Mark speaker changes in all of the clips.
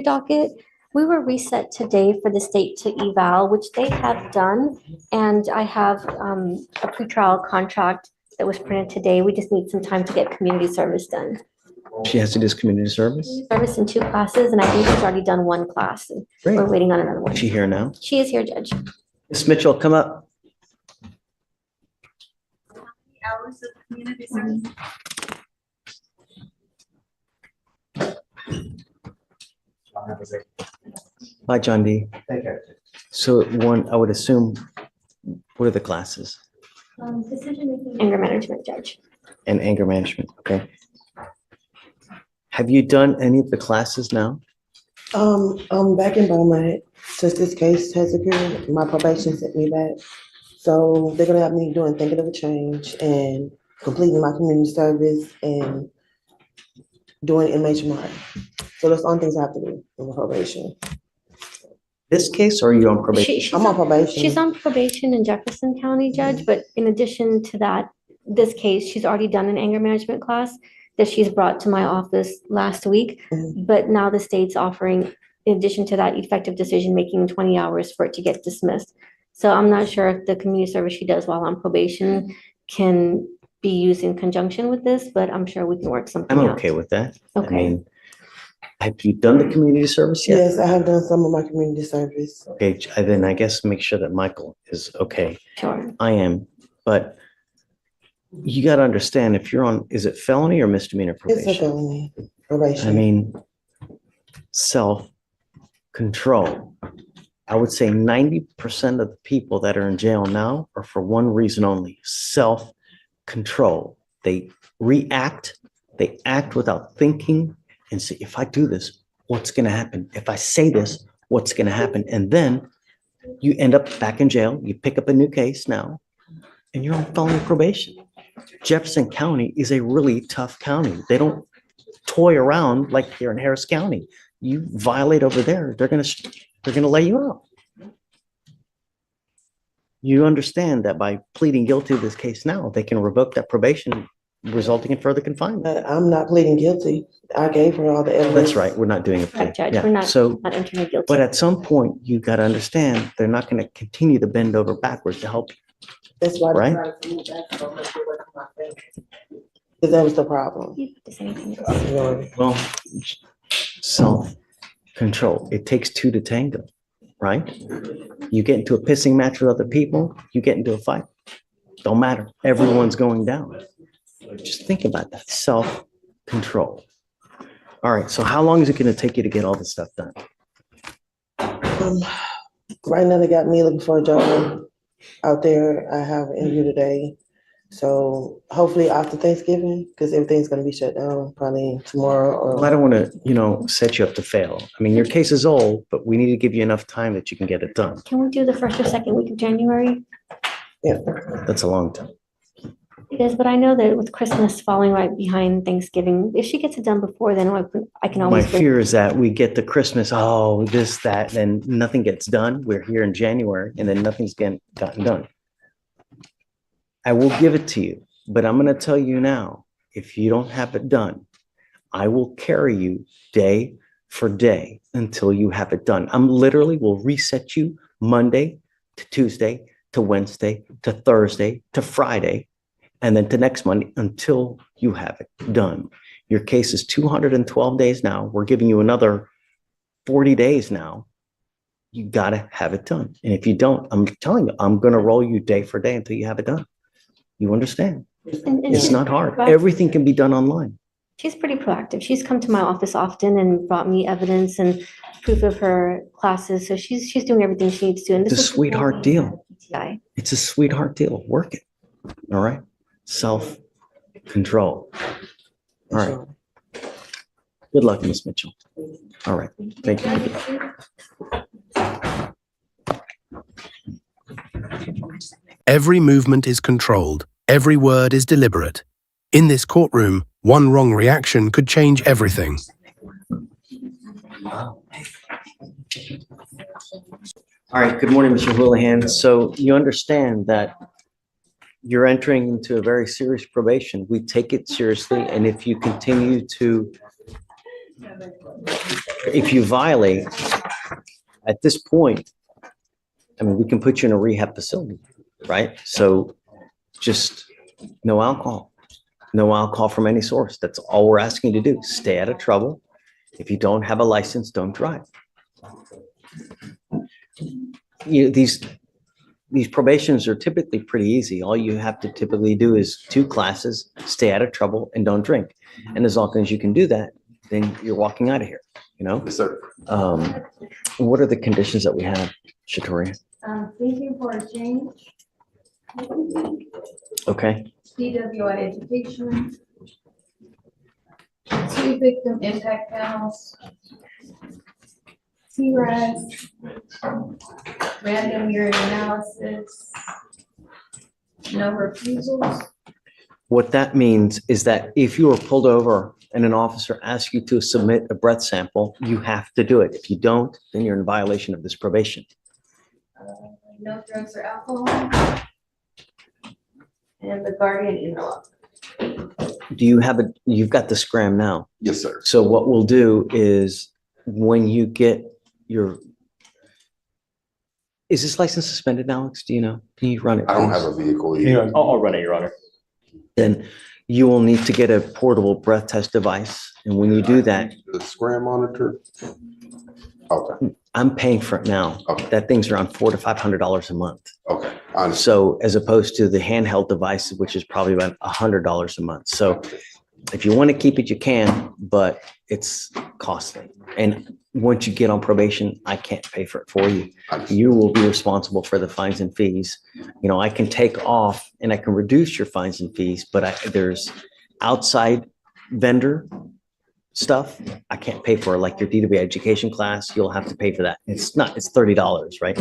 Speaker 1: docket. We were reset today for the state to eval, which they have done. And I have a pretrial contract that was printed today. We just need some time to get community service done.
Speaker 2: She has to do this community service?
Speaker 1: Service in 2 classes, and I think she's already done 1 class. And
Speaker 2: Great.
Speaker 1: we're waiting on another one.
Speaker 2: Is she here now?
Speaker 1: She is here, Judge.
Speaker 2: Ms. Mitchell, come up.
Speaker 3: Hours of community service?
Speaker 2: Hi, John D. So one, I would assume, what are the classes?
Speaker 1: Decision-making. Anger management, Judge.
Speaker 2: And anger management, okay. Have you done any of the classes now?
Speaker 4: I'm back in Beaumont since this case has occurred. My probation sent me back. So they're gonna have me doing thinking of a change and completing my community service and doing MHMR. So that's the only things I have to do in my probation.
Speaker 2: This case, or are you on probation?
Speaker 1: She's
Speaker 4: I'm on probation.
Speaker 1: She's on probation in Jefferson County, Judge, but in addition to that, this case, she's already done an anger management class that she's brought to my office last week.
Speaker 4: Mhm.
Speaker 1: But now the state's offering, in addition to that, effective decision-making 20 hours for it to get dismissed. So I'm not sure if the community service she does while on probation can be used in conjunction with this, but I'm sure we can work something
Speaker 2: I'm
Speaker 1: out.
Speaker 2: okay with that. I
Speaker 1: Okay.
Speaker 2: mean, have you done the community service yet?
Speaker 4: Yes, I have done some of my community service.
Speaker 2: Okay, then I guess make sure that Michael is okay.
Speaker 1: Sure.
Speaker 2: I am, but you gotta understand, if you're on, is it felony or misdemeanor
Speaker 4: It's a
Speaker 2: probation?
Speaker 4: felony probation.
Speaker 2: I mean, self-control. I would say 90% of the people that are in jail now are for one reason only, self-control. They react, they act without thinking and say, if I do this, what's gonna happen? If I say this, what's gonna happen? And then you end up back in jail, you pick up a new case now, and you're on felony probation. Jefferson County is a really tough county. They don't toy around like here in Harris County. You violate over there, they're gonna lay you out. You understand that by pleading guilty to this case now, they can revoke that probation, resulting in further confinement.
Speaker 4: I'm not pleading guilty. I gave her all the evidence.
Speaker 2: That's right, we're not doing a plea.
Speaker 1: Right, Judge,
Speaker 2: Yeah,
Speaker 1: we're not
Speaker 2: so,
Speaker 1: entering a guilty.
Speaker 2: but at some point, you gotta understand, they're not gonna continue to bend over backwards to help you.
Speaker 4: That's why.
Speaker 2: Right.
Speaker 4: Because that was the problem.
Speaker 1: You put this anything else?
Speaker 2: Well, self-control. It takes 2 to tango, right? You get into a pissing match with other people, you get into a fight. Don't matter. Everyone's going down. Just think about that. Self-control. All right. So how long is it going to take you to get all this stuff done?
Speaker 4: Right now, they got me looking for a job out there. I have an interview today. So hopefully after Thanksgiving, because everything's gonna be shut down probably tomorrow
Speaker 2: Well, I
Speaker 4: or.
Speaker 2: don't want to, set you up to fail. I mean, your case is old, but we need to give you enough time that you can get it done.
Speaker 1: Can we do the first or second week of January?
Speaker 4: Yeah,
Speaker 2: That's a long time.
Speaker 1: It is, but I know that with Christmas falling right behind Thanksgiving, if she gets it done before, then I can
Speaker 2: My
Speaker 1: always. bring-
Speaker 2: fear is that we get to Christmas, oh, this, that, then nothing gets done. We're here in January and then nothing's gotten done. I will give it to you, but I'm gonna tell you now, if you don't have it done, I will carry you day for day until you have it done. I'm literally will reset you Monday to Tuesday to Wednesday to Thursday to Friday, and then to next Monday until you have it done. Your case is 212 days now. We're giving you another 40 days now. You gotta have it done. And if you don't, I'm telling you, I'm gonna roll you day for day until you have it done. You understand?
Speaker 1: And
Speaker 2: It's
Speaker 1: she's
Speaker 2: not hard.
Speaker 1: proactive.
Speaker 2: Everything can be done online.
Speaker 1: She's pretty proactive. She's come to my office often and brought me evidence and proof of her classes. So she's doing everything she needs to. And
Speaker 2: It's a
Speaker 1: this is
Speaker 2: sweetheart deal.
Speaker 1: PTI.
Speaker 2: It's a sweetheart deal. Work it. All right? Self-control. All right. Good luck, Miss Mitchell. All right. Thank you.
Speaker 5: Every movement is controlled. Every word is deliberate. In this courtroom, one wrong reaction could change everything.
Speaker 2: All right. Good morning, Mr. Houlihan. So you understand that you're entering into a very serious probation. We take it seriously. And if you continue to if you violate, at this point, I mean, we can put you in a rehab facility, right? So just no alcohol, no alcohol from any source. That's all we're asking you to do. Stay out of trouble. If you don't have a license, don't drive. These probations are typically pretty easy. All you have to typically do is 2 classes, stay out of trouble, and don't drink. And as long as you can do that, then you're walking out of here, you know?
Speaker 6: Yes, sir.
Speaker 2: What are the conditions that we have, Shatori?
Speaker 3: Thinking for a change,
Speaker 2: Okay,
Speaker 3: DWI education, 2 victim impact panels, TRAS, random urine analysis, no refusals.
Speaker 2: what that means is that if you are pulled over and an officer asks you to submit a breath sample, you have to do it. If you don't, then you're in violation of this probation.
Speaker 3: No drugs or alcohol. And the guardian interlock.
Speaker 2: Do you have you've got the scram now.
Speaker 6: Yes, sir.
Speaker 2: So what we'll do is when you get is this license suspended, Alex? Do you know? Can you run it?
Speaker 6: I don't have
Speaker 2: please?
Speaker 6: a vehicle
Speaker 7: Yeah,
Speaker 6: yet.
Speaker 7: I'll run it, Your Honor.
Speaker 2: Then you will need to get a portable breath test device. And when you do that,
Speaker 6: The scram monitor? Okay,
Speaker 2: I'm paying for it now.
Speaker 6: Okay.
Speaker 2: That thing's around $400 to $500 a month.
Speaker 6: okay. I understand.
Speaker 2: So as opposed to the handheld device, which is probably about $100 a month. So if you want to keep it, you can, but it's costly. And once you get on probation, I can't pay for it for you.
Speaker 6: I understand.
Speaker 2: You will be responsible for the fines and fees. You know, I can take off and I can reduce your fines and fees, but there's outside vendor stuff I can't pay for, like your DW education class, you'll have to pay for that. It's $30, right?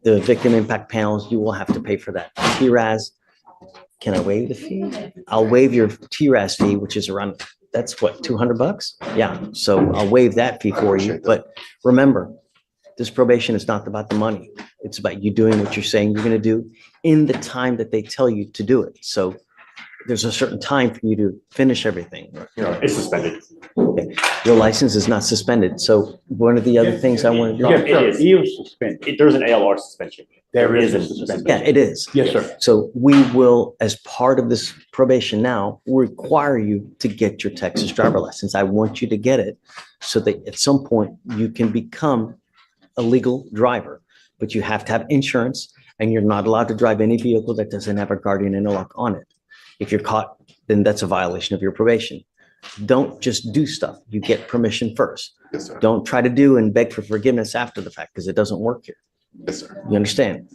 Speaker 2: The victim impact panels, you will have to pay for that. TRAS, can I waive the fee? I'll waive your TRAS fee, which is around, that's what, $200? Yeah, so I'll waive that fee for you.
Speaker 6: appreciate that.
Speaker 2: But remember, this probation is not about the money. It's about you doing what you're saying you're gonna do in the time that they tell you to do it. So there's a certain time for you to finish everything.
Speaker 7: Your Honor, it's suspended.
Speaker 2: Your license is not suspended. So one of the other things I want to
Speaker 7: Your
Speaker 2: do.
Speaker 7: Honor, it is.
Speaker 8: He was suspended.
Speaker 7: There's an ALR suspension.
Speaker 8: There is a
Speaker 2: Yeah, it is.
Speaker 8: Yes, sir.
Speaker 2: So we will, as part of this probation now, require you to get your Texas driver license. I want you to get it so that at some point you can become a legal driver, but you have to have insurance and you're not allowed to drive any vehicle that doesn't have a guardian interlock on it. If you're caught, then that's a violation of your probation. Don't just do stuff. You get permission first.
Speaker 6: Yes, sir.
Speaker 2: Don't try to do and beg for forgiveness after the fact because it doesn't work here.
Speaker 6: Yes, sir.
Speaker 2: You understand?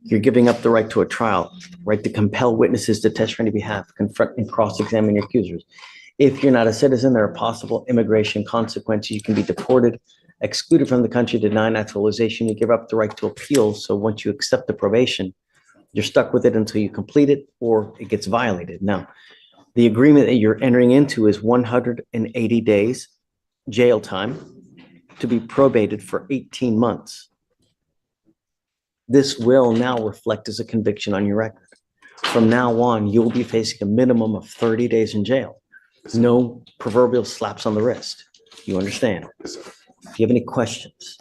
Speaker 2: You're giving up the right to a trial, right to compel witnesses to testify on your behalf, confront and cross-examine your accusers. If you're not a citizen, there are possible immigration consequences. You can be deported, excluded from the country, denied naturalization. You give up the right to appeal. So once you accept the probation, you're stuck with it until you complete it or it gets violated. Now, the agreement that you're entering into is 180 days jail time to be probated for 18 months. This will now reflect as a conviction on your record. From now on, you'll be facing a minimum of 30 days in jail. No proverbial slaps on the wrist. You understand?
Speaker 6: Yes, sir.
Speaker 2: Do you have any questions?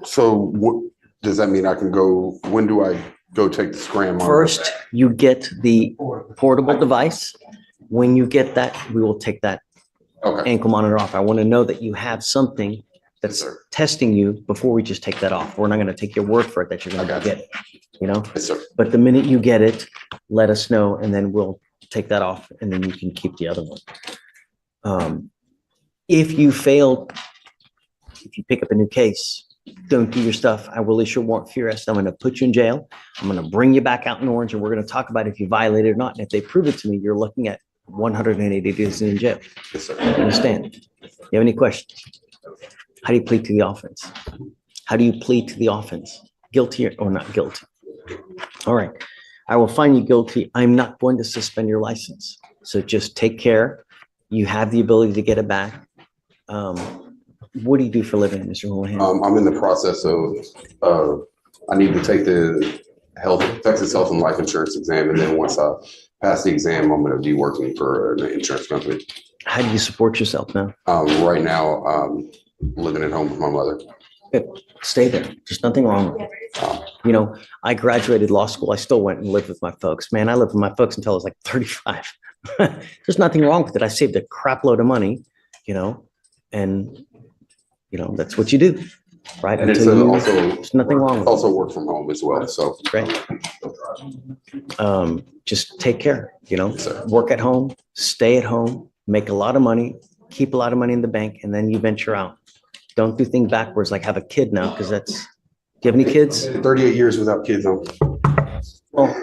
Speaker 6: So what, does that mean I can go, when do I go take the scram monitor?
Speaker 2: First, you get the portable device. When you get that, we will take that
Speaker 6: Okay,
Speaker 2: ankle monitor off. I want to know that you have something that's
Speaker 6: Yes, sir.
Speaker 2: testing you before we just take that off. We're not going to take your word for it that you're going to
Speaker 6: I got
Speaker 2: get it, you know?
Speaker 6: yes, sir.
Speaker 2: But the minute you get it, let us know and then we'll take that off and then you can keep the other one. If you fail, if you pick up a new case, don't do your stuff. I will issue a warrant for your arrest. I'm going to put you in jail. I'm going to bring you back out in Orange and we're going to talk about if you violated or not. And if they prove it to me, you're looking at 180 days in jail.
Speaker 6: Yes, sir.
Speaker 2: You understand? You have any questions? How do you plead to the offense? How do you plead to the offense? Guilty or not guilty? All right. I will find you guilty. I'm not going to suspend your license. So just take care. You have the ability to get it back. What do you do for a living, Mr. Houlihan?
Speaker 6: I'm in the process of, I need to take the Texas Health and Life Insurance exam. And then once I pass the exam, I'm going to be working for an insurance company.
Speaker 2: How do you support yourself now?
Speaker 6: Right now, living at home with my mother.
Speaker 2: Stay there. There's nothing wrong with it. You know, I graduated law school. I still went and lived with my folks. Man, I lived with my folks until I was like 35. There's nothing wrong with it. I saved a crap load of money, you know, and, you know, that's what you do, right?
Speaker 6: And it's
Speaker 2: Until you-
Speaker 6: also,
Speaker 2: there's nothing wrong with it.
Speaker 6: also work from home as well, so.
Speaker 2: Great. Just take care, you know,
Speaker 6: Yes, sir.
Speaker 2: work at home, stay at home, make a lot of money, keep a lot of money in the bank, and then you venture out. Don't do things backwards, like have a kid now, because that's, do you have any kids?
Speaker 6: 38 years without kids on.
Speaker 2: Well,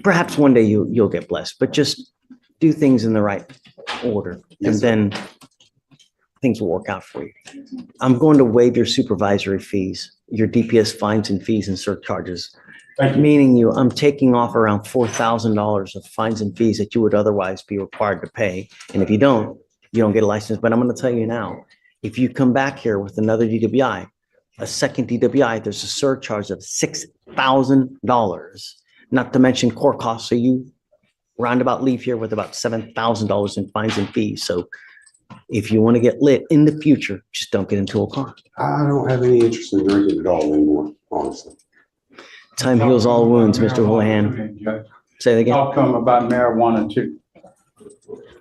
Speaker 2: perhaps one day you'll get blessed, but just do things in the right order, and
Speaker 6: Yes, sir.
Speaker 2: then things will work out for you. I'm going to waive your supervisory fees, your DPS fines and fees and surcharges. Meaning I'm taking off around $4,000 of fines and fees that you would otherwise be required to pay. And if you don't get a license. But I'm going to tell you now, if you come back here with another DWI, a second DWI, there's a surcharge of $6,000, not to mention court costs. So you roundabout leave here with about $7,000 in fines and fees. So if you want to get lit in the future, just don't get into a car.
Speaker 6: I don't have any interest in drinking at all anymore, honestly.
Speaker 2: Time heals all wounds, Mr. Houlihan. Say that again.
Speaker 8: Talk to them about marijuana too.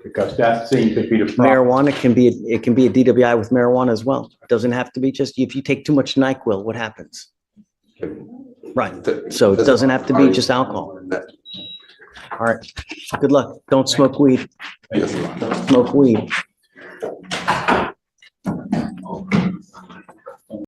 Speaker 8: Because that seems to be the problem.
Speaker 2: Marijuana can be, it can be a DWI with marijuana as well. It doesn't have to be just, if you take too much NyQuil, what happens? Right. So it doesn't have to be just alcohol. All right. Good luck. Don't smoke weed.
Speaker 6: Yes, sir.
Speaker 2: Smoke weed.